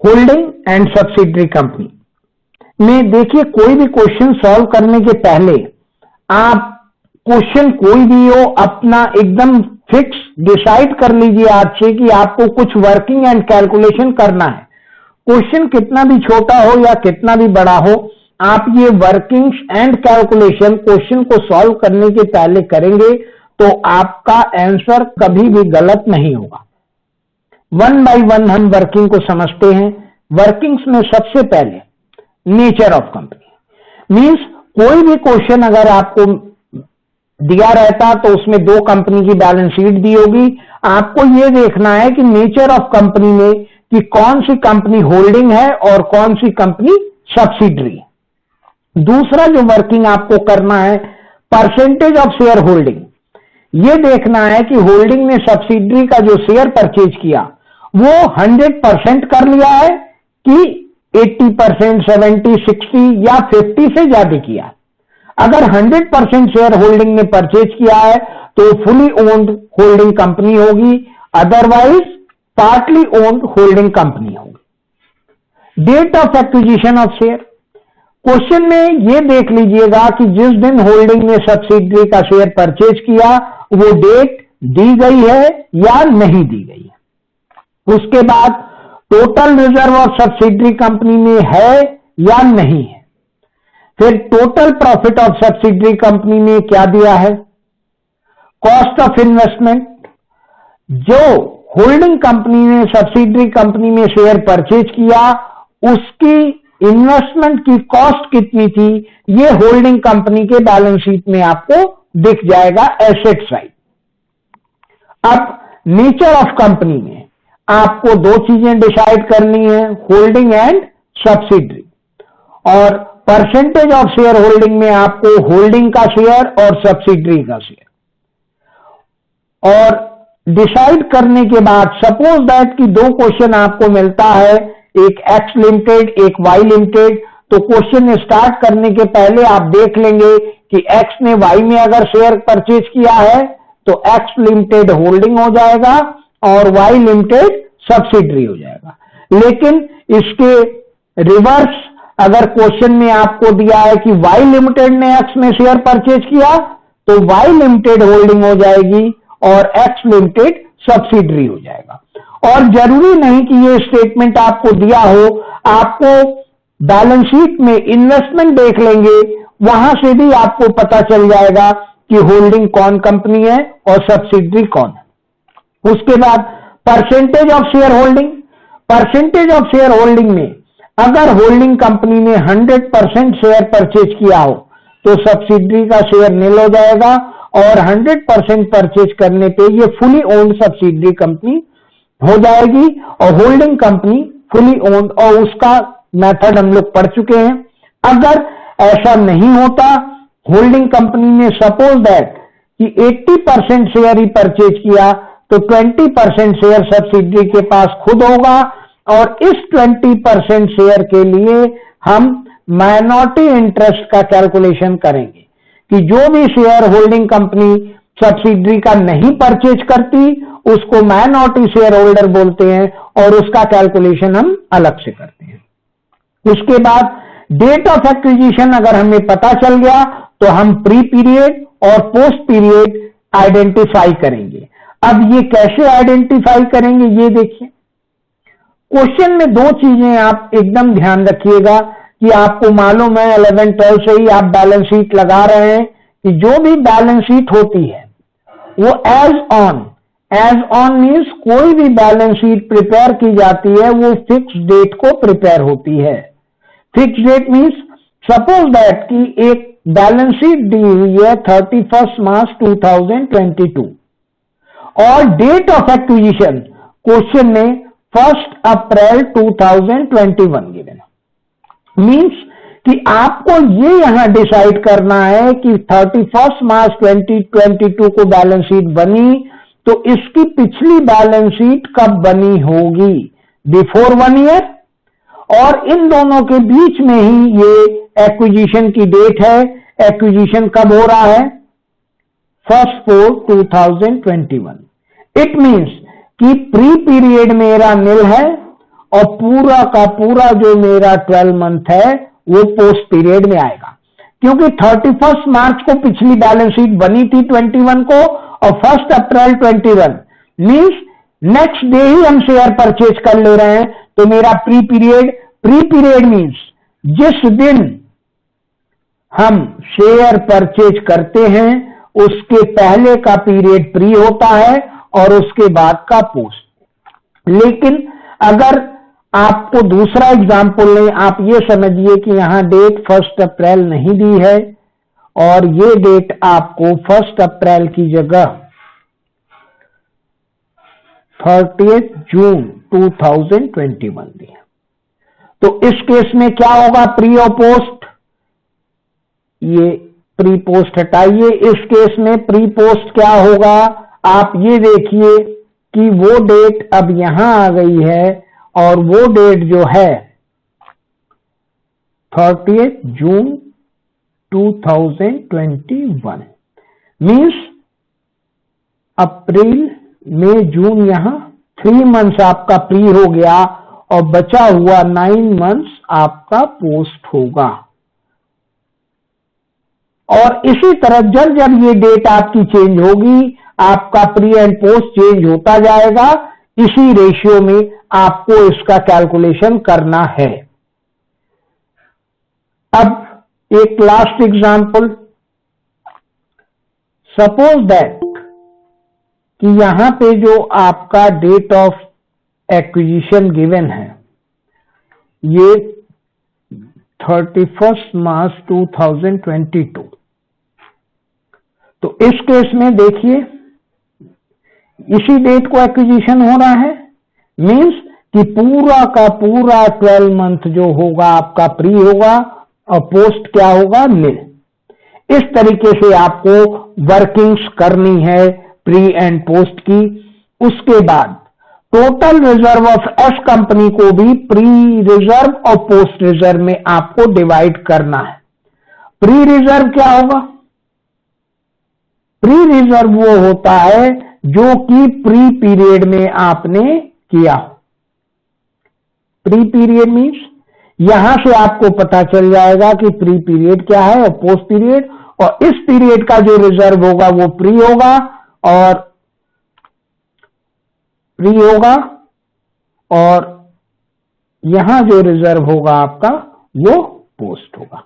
Holding and subsidiary company में देखिए, कोई भी क्वेश्चन सॉल्व करने के पहले आप क्वेश्चन कोई भी हो अपना एकदम फिक्स डिसाइड कर लीजिए आज से कि आपको कुछ वर्किंग एंड कैलकुलेशन करना है। क्वेश्चन कितना भी छोटा हो या कितना भी बड़ा हो, आप ये वर्किंग्स एंड कैलकुलेशन क्वेश्चन को सॉल्व करने के पहले करेंगे तो आपका आंसर कभी भी गलत नहीं होगा। वन बाय वन हम वर्किंग को समझते हैं। वर्किंग्स में सबसे पहले नेचर ऑफ कंपनी मींस कोई भी क्वेश्चन अगर आपको दिया रहता तो उसमें दो कंपनी की बैलेंस शीट दी होगी। आपको यह देखना है कि नेचर ऑफ कंपनी में कि कौन सी कंपनी होल्डिंग है और कौन सी कंपनी सब्सिडरी है। दूसरा जो वर्किंग आपको करना है, परसेंटेज ऑफ शेयर होल्डिंग। यह देखना है कि होल्डिंग ने सब्सिडरी का जो शेयर परचेज किया वो 100% कर लिया है कि 80%, 70, 60 या 50 से ज्यादा किया। अगर 100% शेयर होल्डिंग ने परचेज किया है तो फुली ओन्ड होल्डिंग कंपनी होगी, otherwise partly owned holding company होगी। Date of acquisition of share, question में यह देख लीजिएगा कि जिस दिन होल्डिंग ने सब्सिडरी का शेयर परचेज किया वो डेट दी गई है या नहीं दी गई है। उसके बाद total reserve of subsidiary company में है या नहीं है। फिर total profit of subsidiary company में क्या दिया है। कॉस्ट ऑफ इन्वेस्टमेंट, जो होल्डिंग कंपनी ने सब्सिडरी कंपनी में शेयर परचेज किया उसकी इन्वेस्टमेंट की कॉस्ट कितनी थी, ये होल्डिंग कंपनी के बैलेंस शीट में आपको दिख जाएगा एसेट साइड। अब नेचर ऑफ कंपनी में आपको दो चीजें डिसाइड करनी है, होल्डिंग एंड सब्सिडरी। और परसेंटेज ऑफ शेयर होल्डिंग में आपको होल्डिंग का शेयर और सब्सिडरी का शेयर। और डिसाइड करने के बाद सपोज दैट कि दो क्वेश्चन आपको मिलता है, एक एक्स लिमिटेड एक वाई लिमिटेड, तो क्वेश्चन स्टार्ट करने के पहले आप देख लेंगे कि एक्स ने वाई में अगर शेयर परचेज किया है तो एक्स लिमिटेड होल्डिंग हो जाएगा और वाई लिमिटेड सब्सिडरी हो जाएगा। लेकिन इसके रिवर्स अगर क्वेश्चन में आपको दिया है कि वाई लिमिटेड ने एक्स में शेयर परचेज किया तो वाई लिमिटेड होल्डिंग हो जाएगी और एक्स लिमिटेड सब्सिडरी हो जाएगा। और जरूरी नहीं कि ये स्टेटमेंट आपको दिया हो, आपको बैलेंस शीट में इन्वेस्टमेंट देख लेंगे, वहां से भी आपको पता चल जाएगा कि होल्डिंग कौन कंपनी है और सब्सिडरी कौन है। उसके बाद percentage of share holding, percentage of share holding में अगर होल्डिंग कंपनी ने 100% शेयर परचेज किया हो तो सब्सिडरी का शेयर नील हो जाएगा और 100% परचेज करने पे ये फुली ओन्ड सब्सिडरी कंपनी हो जाएगी और होल्डिंग कंपनी फुली ओन्ड, और उसका मेथड हम लोग पढ़ चुके हैं। अगर ऐसा नहीं होता, होल्डिंग कंपनी ने सपोज दैट कि 80% शेयर ही परचेज किया तो 20% शेयर सब्सिडरी के पास खुद होगा और इस 20% शेयर के लिए हम माइनॉरिटी इंटरेस्ट का कैलकुलेशन करेंगे कि जो भी शेयर होल्डिंग कंपनी सब्सिडरी का नहीं परचेज करती उसको माइनॉरिटी शेयर होल्डर बोलते हैं और उसका कैलकुलेशन हम अलग से करते हैं। उसके बाद डेट ऑफ एक्विजिशन अगर हमें पता चल गया तो हम प्री पीरियड और पोस्ट पीरियड आइडेंटिफाई करेंगे। अब ये कैसे आइडेंटिफाई करेंगे ये देखिए। क्वेश्चन में दो चीजें आप एकदम ध्यान रखिएगा कि आपको मालूम है 11-12 से ही आप बैलेंस शीट लगा रहे हैं कि जो भी बैलेंस शीट होती है वो एज ऑन मीन्स कोई भी बैलेंस शीट प्रिपेयर की जाती है वो फिक्स डेट को प्रिपेयर होती है। Fix that means suppose that कि एक बैलेंस शीट दी हुई है 31 मार्च 2022 और डेट ऑफ एक्विजिशन क्वेश्चन में 1 अप्रैल 2021 गिवन है। मीन्स कि आपको ये यहां डिसाइड करना है कि 31 मार्च 2022 को बैलेंस शीट बनी तो इसकी पिछली बैलेंस शीट कब बनी होगी, बिफोर 1 ईयर, और इन दोनों के बीच में ही ये एक्विजिशन की डेट है। एक्विजिशन कब हो रहा है, 1/4/2021। इट मीन्स कि प्री पीरियड मेरा नील है और पूरा का पूरा जो मेरा 12 मंथ है वो पोस्ट पीरियड में आएगा, क्योंकि 31 मार्च को पिछली बैलेंस शीट बनी थी 21 को और 1 अप्रैल 21 मीन्स नेक्स्ट डे ही हम शेयर परचेज कर ले रहे हैं। तो मेरा प्री पीरियड मीन्स जिस दिन हम शेयर परचेज करते हैं उसके पहले का पीरियड प्री होता है और उसके बाद का पोस्ट। लेकिन अगर आपको दूसरा एग्जाम्पल लें, आप ये समझिए कि यहां डेट 1 अप्रैल नहीं दी है और ये डेट आपको 1 अप्रैल की जगह 30 जून 2021 दी है। तो इस केस में क्या होगा, प्री और पोस्ट, ये प्री पोस्ट हटाइए। इस केस में प्री पोस्ट क्या होगा, आप ये देखिए कि वो डेट अब यहां आ गई है और वो डेट जो है 30 जून 2021 मीन्स अप्रैल मई जून, यहां 3 मंथ्स आपका प्री हो गया और बचा हुआ 9 मंथ्स आपका पोस्ट होगा। और इसी तरह जब जब ये डेट आपकी चेंज होगी आपका प्री एंड पोस्ट चेंज होता जाएगा। इसी रेशियो में आपको इसका कैलकुलेशन करना है। अब एक लास्ट एग्जांपल, सपोज दैट कि यहां पे जो आपका डेट ऑफ एक्विजिशन गिवन है ये 31 मार्च 2022। तो इस केस में देखिए इसी डेट को एक्विजिशन हो रहा है, मींस कि पूरा का पूरा 12 मंथ जो होगा आपका प्री होगा और पोस्ट क्या होगा, निल। इस तरीके से आपको वर्किंग्स करनी है प्री एंड पोस्ट की। उसके बाद total reserve of S company को भी प्री रिजर्व और पोस्ट रिजर्व में आपको डिवाइड करना है। प्री रिजर्व क्या होगा, प्री रिजर्व वो होता है जो कि प्री पीरियड में आपने किया। प्री पीरियड मीन्स यहां से आपको पता चल जाएगा कि प्री पीरियड क्या है और पोस्ट पीरियड, और इस पीरियड का जो रिजर्व होगा वो प्री होगा और यहां जो रिजर्व होगा आपका वो पोस्ट होगा।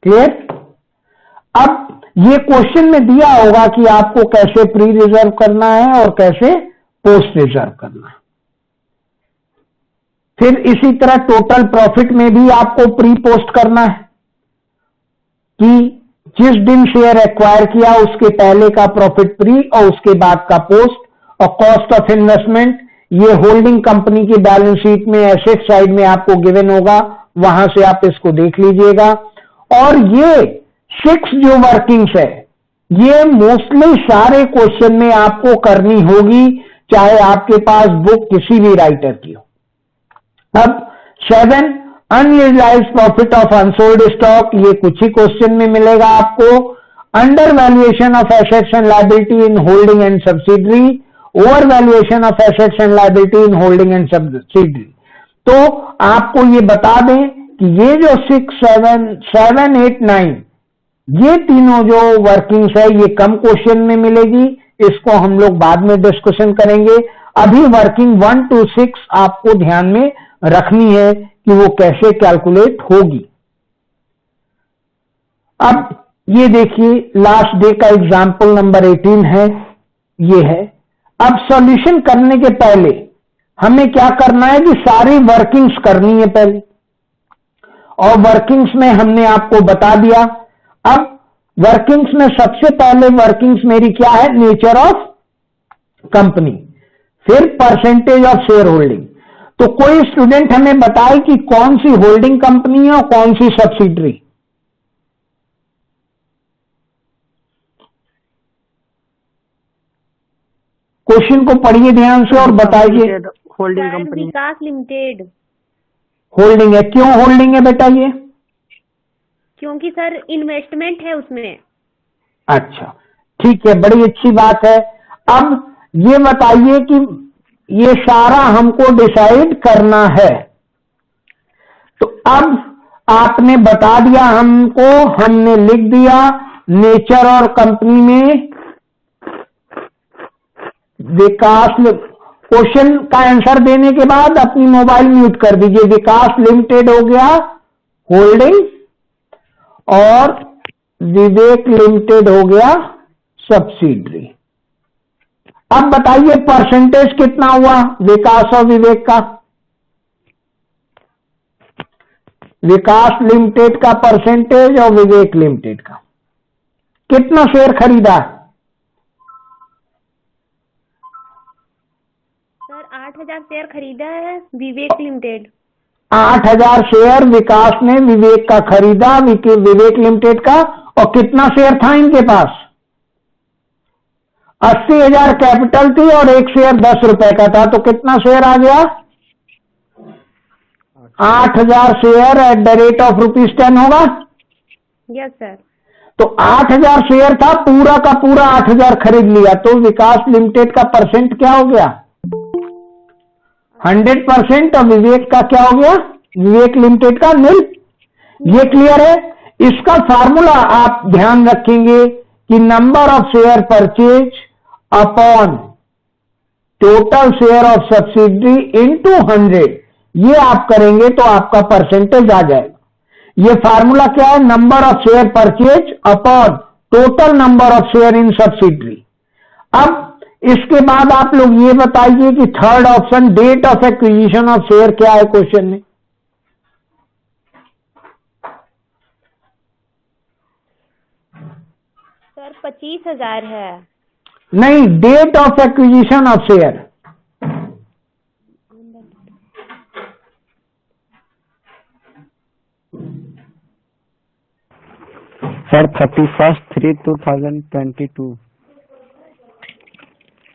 क्लियर? अब ये क्वेश्चन में दिया होगा कि आपको कैसे प्री रिजर्व करना है और कैसे पोस्ट रिजर्व करना है। फिर इसी तरह टोटल प्रॉफिट में भी आपको प्री पोस्ट करना है कि जिस दिन शेयर एक्वायर किया उसके पहले का प्रॉफिट प्री और उसके बाद का पोस्ट। और कॉस्ट ऑफ इन्वेस्टमेंट ये होल्डिंग कंपनी की बैलेंस शीट में एसेट साइड में आपको गिवन होगा, वहां से आप इसको देख लीजिएगा। और ये 6 जो वर्किंग्स है ये मोस्टली सारे क्वेश्चन में आपको करनी होगी, चाहे आपके पास बुक किसी भी राइटर की हो। अब 7 unutilised profit of unsold stock, ये कुछ ही क्वेश्चन में मिलेगा आपको। Under valuation of assets and liability in holding and subsidiary, over valuation of assets and liability in holding and subsidiary. तो आपको ये बता दें कि ये जो 6, 7, 8, 9 ये तीनों जो वर्किंग्स है ये कम क्वेश्चन में मिलेगी, इसको हम लोग बाद में डिस्कशन करेंगे। अभी वर्किंग 1 to 6 आपको ध्यान में रखनी है कि वो कैसे कैलकुलेट होगी। अब ये देखिए लास्ट डे का एग्जाम्पल नंबर 18 है, ये है। अब सॉल्यूशन करने के पहले हमें क्या करना है कि सारी वर्किंग्स करनी है पहले, और वर्किंग्स में हमने आपको बता दिया। अब वर्किंग्स में सबसे पहले वर्किंग्स मेरी क्या है, नेचर ऑफ कंपनी, फिर परसेंटेज ऑफ शेयर होल्डिंग। तो कोई स्टूडेंट हमें बताए कि कौन सी होल्डिंग कंपनी है और कौन सी सब्सिडरी। क्वेश्चन को पढ़िए ध्यान से और बताइए। होल्डिंग कंपनी विकास लिमिटेड होल्डिंग है। क्यों होल्डिंग है बेटा ये? क्योंकि सर इन्वेस्टमेंट है उसमें। अच्छा ठीक है, बड़ी अच्छी बात है। अब ये बताइए कि ये सारा हमको डिसाइड करना है। तो अब आपने बता दिया हमको, हमने लिख दिया नेचर और कंपनी में विकास। क्वेश्चन का आंसर देने के बाद अपनी मोबाइल म्यूट कर दीजिए। विकास लिमिटेड हो गया होल्डिंग और विवेक लिमिटेड हो गया सब्सिडरी। अब बताइए परसेंटेज कितना हुआ विकास और विवेक का। विकास लिमिटेड का परसेंटेज और विवेक लिमिटेड का कितना शेयर खरीदा? सर 8,000 शेयर खरीदा है विवेक लिमिटेड। 8,000 शेयर विकास ने विवेक का खरीदा, विवेक लिमिटेड का। और कितना शेयर था इनके पास? 80,000 कैपिटल थी और एक शेयर 10 रुपए का था। तो कितना शेयर आ गया? 8,000 शेयर @10 होगा। Yes sir. तो 8,000 शेयर था, पूरा का पूरा 8,000 खरीद लिया। तो विकास लिमिटेड का परसेंट क्या हो गया? 100%। और विवेक का क्या हो गया? विवेक लिमिटेड का 0। ये क्लियर है। इसका फार्मूला आप ध्यान रखेंगे कि number of share purchase upon total share of subsidiary into 100। ये आप करेंगे तो आपका परसेंटेज आ जाएगा। ये फार्मूला क्या है? Number of share purchase upon total number of share in subsidiary. अब इसके बाद आप लोग ये बताइए कि third option date of acquisition of share क्या है क्वेश्चन में? सर 25,000 है। नहीं, date of acquisition of share. Sir 31/3/2022।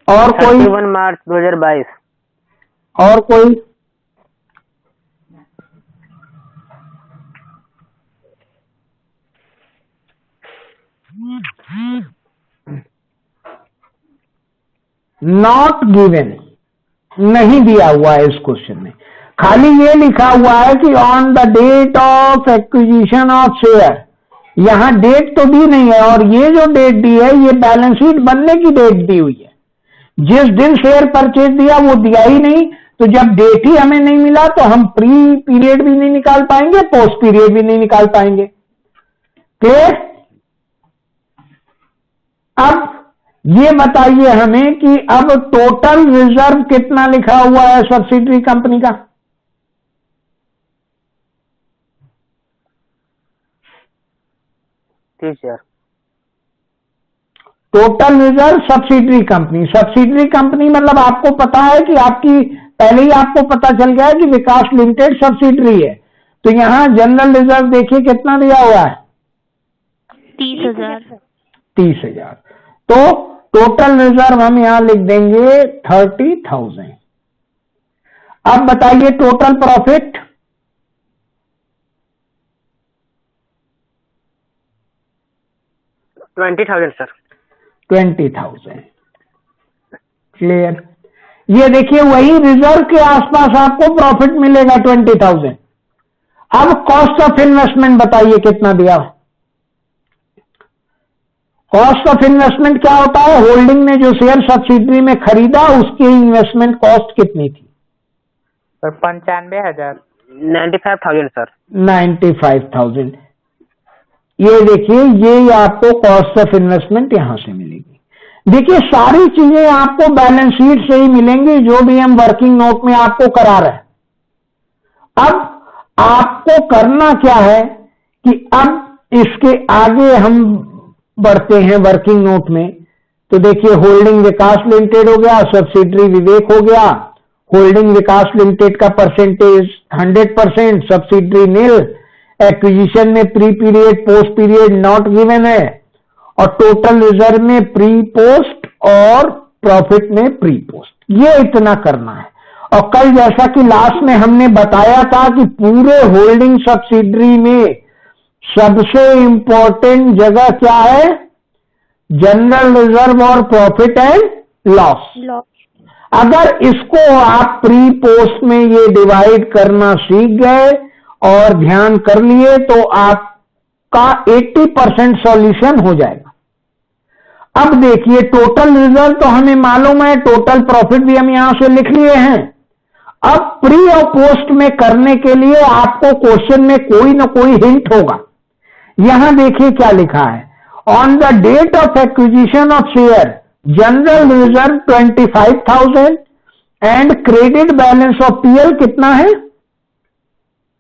और कोई? 31 मार्च 2022। और कोई? नॉट गिवन, नहीं दिया हुआ है इस क्वेश्चन में। खाली ये लिखा हुआ है कि on the date of acquisition of share. यहां डेट तो दी नहीं है, और ये जो डेट दी है ये बैलेंस शीट बनने की डेट दी हुई है। जिस दिन शेयर परचेज दिया वो दिया ही नहीं। तो जब डेट ही हमें नहीं मिला तो हम प्री पीरियड भी नहीं निकाल पाएंगे, पोस्ट पीरियड भी नहीं निकाल पाएंगे। क्लियर? अब ये बताइए हमें कि अब टोटल रिजर्व कितना लिखा हुआ है सब्सिडरी कंपनी का? Total reserve subsidiary company. Subsidiary company मतलब आपको पता है कि आपकी पहले ही आपको पता चल गया है कि विकास लिमिटेड सब्सिडरी है। तो यहां जनरल रिजर्व देखिए कितना दिया हुआ है? 30,000। 30,000। तो टोटल रिजर्व हम यहां लिख देंगे 30,000। अब बताइए टोटल प्रॉफिट। 20,000 सर। 20,000। क्लियर? ये देखिए वही रिजर्व के आसपास आपको प्रॉफिट मिलेगा 20,000। अब कॉस्ट ऑफ इन्वेस्टमेंट बताइए कितना दिया? कॉस्ट ऑफ इन्वेस्टमेंट क्या होता है? होल्डिंग ने जो शेयर सब्सिडरी में खरीदा उसकी इन्वेस्टमेंट कॉस्ट कितनी थी? सर 95,000। 95,000 सर। 95,000। ये देखिए, ये आपको कॉस्ट ऑफ इन्वेस्टमेंट यहां से मिलेगी। देखिए सारी चीजें आपको बैलेंस शीट से ही मिलेंगी, जो भी हम वर्किंग नोट में आपको करा रहे हैं। अब आपको करना क्या है कि अब इसके आगे हम बढ़ते हैं वर्किंग नोट में। तो देखिए होल्डिंग विकास लिमिटेड हो गया, सब्सिडरी विवेक हो गया। होल्डिंग विकास लिमिटेड का परसेंटेज 100%, सब्सिडरी नील। एक्विजिशन में pre period post period not given है, और टोटल रिजर्व में प्री पोस्ट और प्रॉफिट में प्री पोस्ट। ये इतना करना है। और कल जैसा कि लास्ट में हमने बताया था कि पूरे होल्डिंग सब्सिडरी में सबसे इंपॉर्टेंट जगह क्या है? जनरल रिजर्व और प्रॉफिट एंड लॉस। लॉस। अगर इसको आप प्री पोस्ट में ये डिवाइड करना सीख गए और ध्यान कर लिए तो आपका 80% सॉल्यूशन हो जाएगा। अब देखिए टोटल रिजल्ट तो हमें मालूम है, टोटल प्रॉफिट भी हम यहां से लिख लिए हैं। अब प्री और पोस्ट में करने के लिए आपको क्वेश्चन में कोई ना कोई हिंट होगा। यहां देखिए क्या लिखा है, on the date of acquisition of share general reserve 25,000 and credit balance of PL कितना है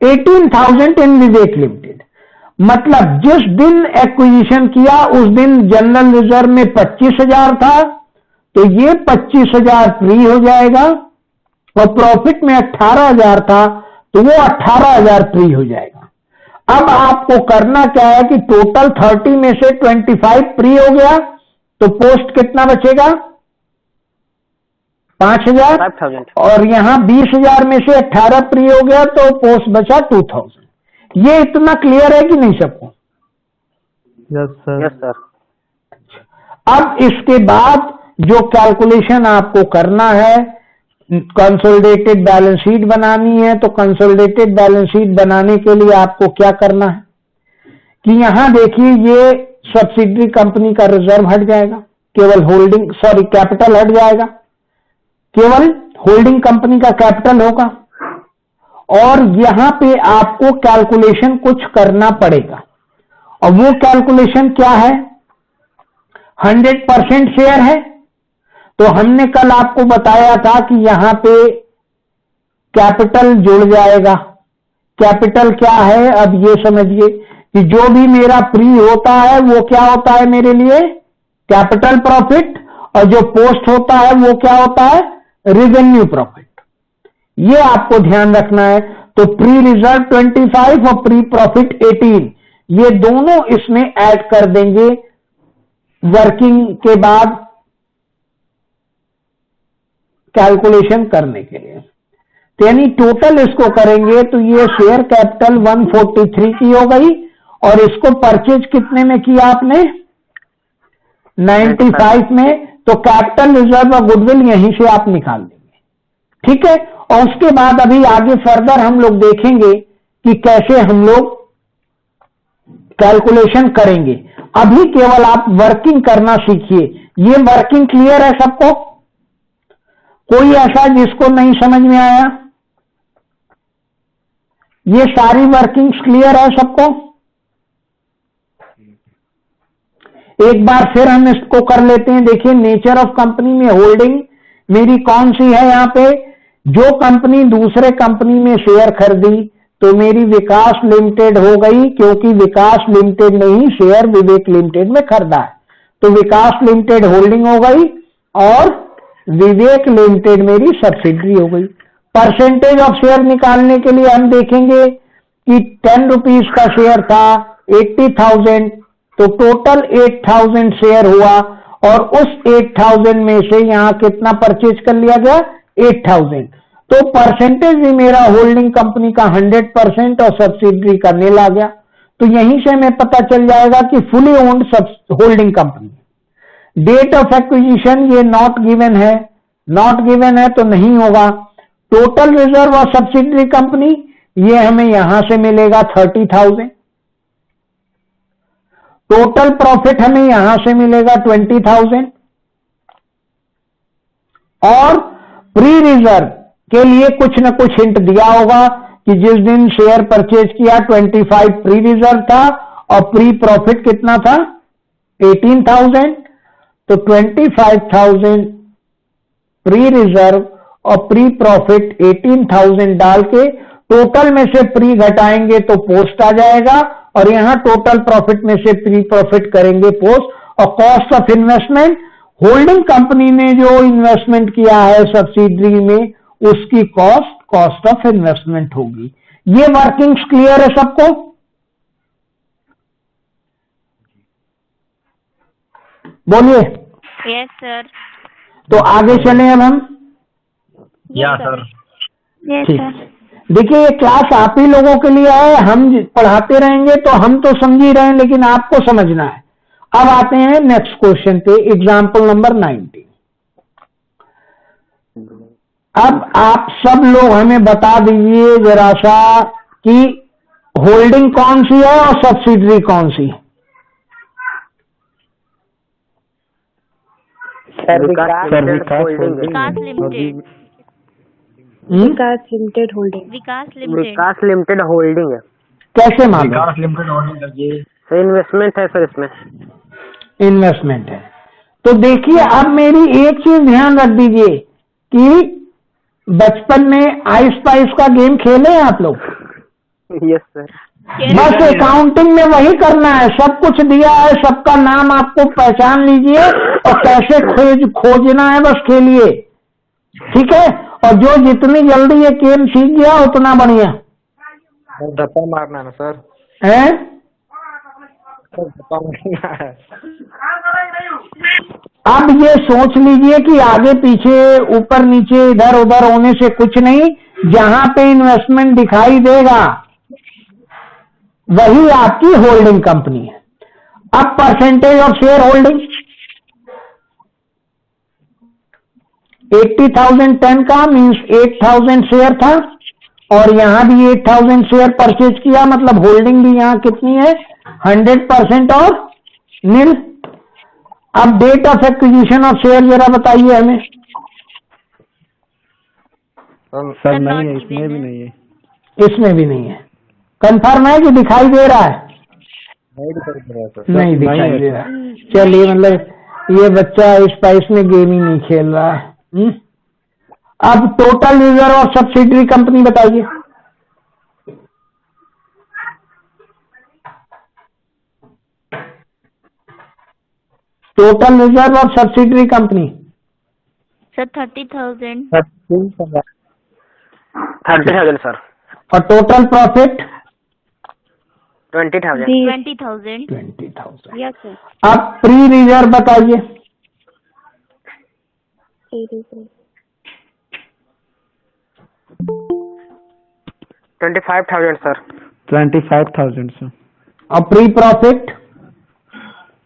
18,000 इन विवेक लिमिटेड। मतलब जिस दिन एक्विजिशन किया उस दिन जनरल रिजर्व में 25,000 था, तो ये 25,000 प्री हो जाएगा, और प्रॉफिट में 18,000 था तो वो 18,000 प्री हो जाएगा। अब आपको करना क्या है कि टोटल 30 में से 25 प्री हो गया तो पोस्ट कितना बचेगा 5,000, और यहां 20,000 में से 18 प्री हो गया तो पोस्ट बचा 2,000। ये इतना क्लियर है कि नहीं सबको? Yes sir. Yes sir. अब इसके बाद जो कैलकुलेशन आपको करना है, कंसोलिडेटेड बैलेंस शीट बनानी है, तो कंसोलिडेटेड बैलेंस शीट बनाने के लिए आपको क्या करना है कि यहां देखिए ये सब्सिडरी कंपनी का रिजर्व हट जाएगा, केवल होल्डिंग कैपिटल हट जाएगा, केवल होल्डिंग कंपनी का कैपिटल होगा, और यहां पे आपको कैलकुलेशन कुछ करना पड़ेगा। और वो कैलकुलेशन क्या है, 100% शेयर है, तो हमने कल आपको बताया था कि यहां पे कैपिटल जुड़ जाएगा। कैपिटल क्या है, अब ये समझिए कि जो भी मेरा प्री होता है वो क्या होता है मेरे लिए कैपिटल प्रॉफिट, और जो पोस्ट होता है वो क्या होता है रेवेन्यू प्रॉफिट। ये आपको ध्यान रखना है। तो प्री रिजर्व 25 और प्री प्रॉफिट 18, ये दोनों इसमें ऐड कर देंगे वर्किंग के बाद कैलकुलेशन करने के लिए। तो यानी टोटल इसको करेंगे तो ये शेयर कैपिटल 143 की हो गई, और इसको परचेज कितने में किया आपने 95 में, तो कैपिटल रिजर्व और गुडविल यहीं से आप निकाल देंगे। ठीक है, और उसके बाद अभी आगे फर्दर हम लोग देखेंगे कि कैसे हम लोग कैलकुलेशन करेंगे। अभी केवल आप वर्किंग करना सीखिए। ये वर्किंग क्लियर है सबको? कोई ऐसा जिसको नहीं समझ में आया? ये सारी वर्किंग्स क्लियर है सबको? एक बार फिर हम इसको कर लेते हैं। देखिए नेचर ऑफ कंपनी में होल्डिंग मेरी कौन सी है, यहां पे जो कंपनी दूसरे कंपनी में शेयर खरीदी तो मेरी विकास लिमिटेड हो गई, क्योंकि विकास लिमिटेड ने ही शेयर विवेक लिमिटेड में खरीदा है, तो विकास लिमिटेड होल्डिंग हो गई, और विवेक लिमिटेड मेरी सब्सिडरी हो गई। परसेंटेज ऑफ शेयर निकालने के लिए हम देखेंगे कि 10 रुपीज का शेयर था 80,000, तो टोटल 8,000 शेयर हुआ, और उस 8,000 में से यहां कितना परचेज कर लिया गया 8,000। तो परसेंटेज भी मेरा होल्डिंग कंपनी का 100% और सब्सिडरी का नील आ गया। तो यहीं से हमें पता चल जाएगा कि fully owned holding company. Date of acquisition ये नॉट गिवन है, नॉट गिवन है तो नहीं होगा। टोटल रिजर्व और सब्सिडरी कंपनी ये हमें यहां से मिलेगा 30,000। टोटल प्रॉफिट हमें यहां से मिलेगा 20,000, और प्री रिजर्व के लिए कुछ न कुछ हिंट दिया होगा कि जिस दिन शेयर परचेज किया 25 प्री रिजर्व था और प्री प्रॉफिट कितना था 18,000, तो 25,000 प्री रिजर्व और प्री प्रॉफिट 18,000 डाल के टोटल में से प्री घटाएंगे तो पोस्ट आ जाएगा, और यहां टोटल प्रॉफिट में से प्री प्रॉफिट करेंगे पोस्ट। और cost of investment holding company ने जो इन्वेस्टमेंट किया है सब्सिडरी में उसकी कॉस्ट ऑफ इन्वेस्टमेंट होगी। ये वर्किंग्स क्लियर है सबको? बोलिए। Yes sir. तो आगे चलें अब हम। या सर। यस ठीक। सर। देखिए ये क्लास आप ही लोगों के लिए है, हम पढ़ाते रहेंगे तो हम तो समझ ही रहे हैं, लेकिन आपको समझना है। अब आते हैं नेक्स्ट क्वेश्चन पे, एग्जाम्पल नंबर 19। अब आप सब लोग हमें बता दीजिए जरा सा कि होल्डिंग कौन सी है और सब्सिडरी कौन सी? विकास होल्डिंग। विकास लिमिटेड। विकास लिमिटेड होल्डिंग। विकास लिमिटेड। विकास लिमिटेड होल्डिंग है। कैसे मालूम? विकास लिमिटेड होल्डिंग ये सर इन्वेस्टमेंट है सर, इसमें इन्वेस्टमेंट है। तो देखिए अब मेरी एक चीज ध्यान रख दीजिए कि बचपन में आइस पाइस का गेम खेले हैं आप लोग? Yes sir. बस अकाउंटिंग में वही करना है, सब कुछ दिया है, सबका नाम आपको पहचान लीजिए और कैसे खोजना है बस खेलिए, ठीक है? और जो जितनी जल्दी ये गेम सीख गया उतना बढ़िया धप्पा मारना है ना सर, है। धप्पा मारना है। अब ये सोच लीजिए कि आगे पीछे ऊपर नीचे इधर उधर होने से कुछ नहीं, जहां पे इन्वेस्टमेंट दिखाई देगा वही आपकी होल्डिंग कंपनी है। अब परसेंटेज ऑफ शेयर होल्डिंग 80,010 का मीन्स 8,000 शेयर था और यहां भी 8,000 शेयर परचेज किया, मतलब होल्डिंग भी यहां कितनी है 100% और नील। अब date of acquisition of share जरा बताइए हमें। सर नहीं है, इसमें भी नहीं है। इसमें भी नहीं है। कंफर्म है कि दिखाई दे रहा है? नहीं दिखाई दे रहा। चलिए मतलब ये बच्चा स्पाइस में गेम ही नहीं खेल रहा है। अब टोटल यूजर और सब्सिडरी कंपनी बताइए। टोटल रिजर्व और सब्सिडरी कंपनी सर 30,000। 30,000 सर। और टोटल प्रॉफिट 20,000। 20,000। 20,000। Yes sir. अब प्री रिजर्व बताइए। 25,000 सर। 25,000 सर। और प्री प्रॉफिट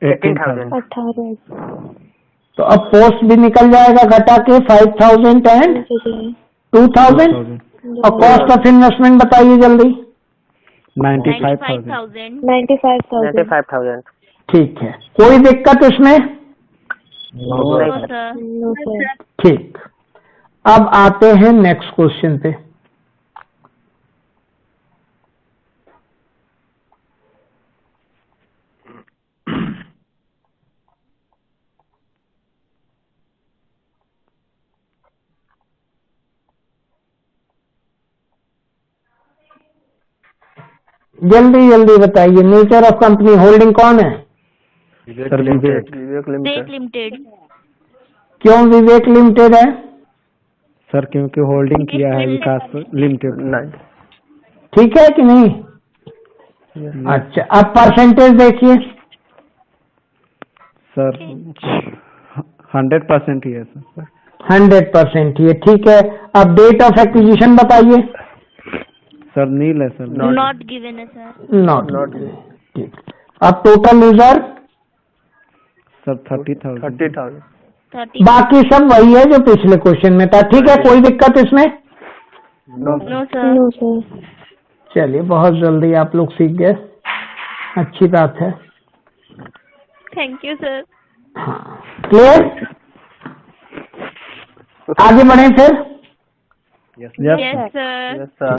18,000। 18। तो अब पोस्ट भी निकल जाएगा घटा के 5,000 एंड 2,000। और कॉस्ट ऑफ इन्वेस्टमेंट बताइए जल्दी। 95,000। 95,000। ठीक है, कोई दिक्कत इसमें? No sir. No sir. ठीक। अब आते हैं नेक्स्ट क्वेश्चन पे। जल्दी जल्दी बताइए, नेचर ऑफ कंपनी होल्डिंग कौन है? सर विवेक। विवेक लिमिटेड। क्यों विवेक लिमिटेड है? सर क्योंकि होल्डिंग किया है विकास लिमिटेड। ठीक है कि नहीं? अच्छा, अब परसेंटेज देखिए। सर 100% ही है सर। 100% ये ठीक है। अब डेट ऑफ एक्विजिशन बताइए। सर नील है सर। नॉट गिवन है सर। नॉट ठीक। अब टोटल यूजर सर 30,000। 30। बाकी सब वही है जो पिछले क्वेश्चन में था। ठीक है, कोई दिक्कत इसमें? No sir. No sir. चलिए, बहुत जल्दी आप लोग सीख गए, अच्छी बात है। Thank you sir. हाँ, क्लियर? आगे बढ़े फिर। Yes sir.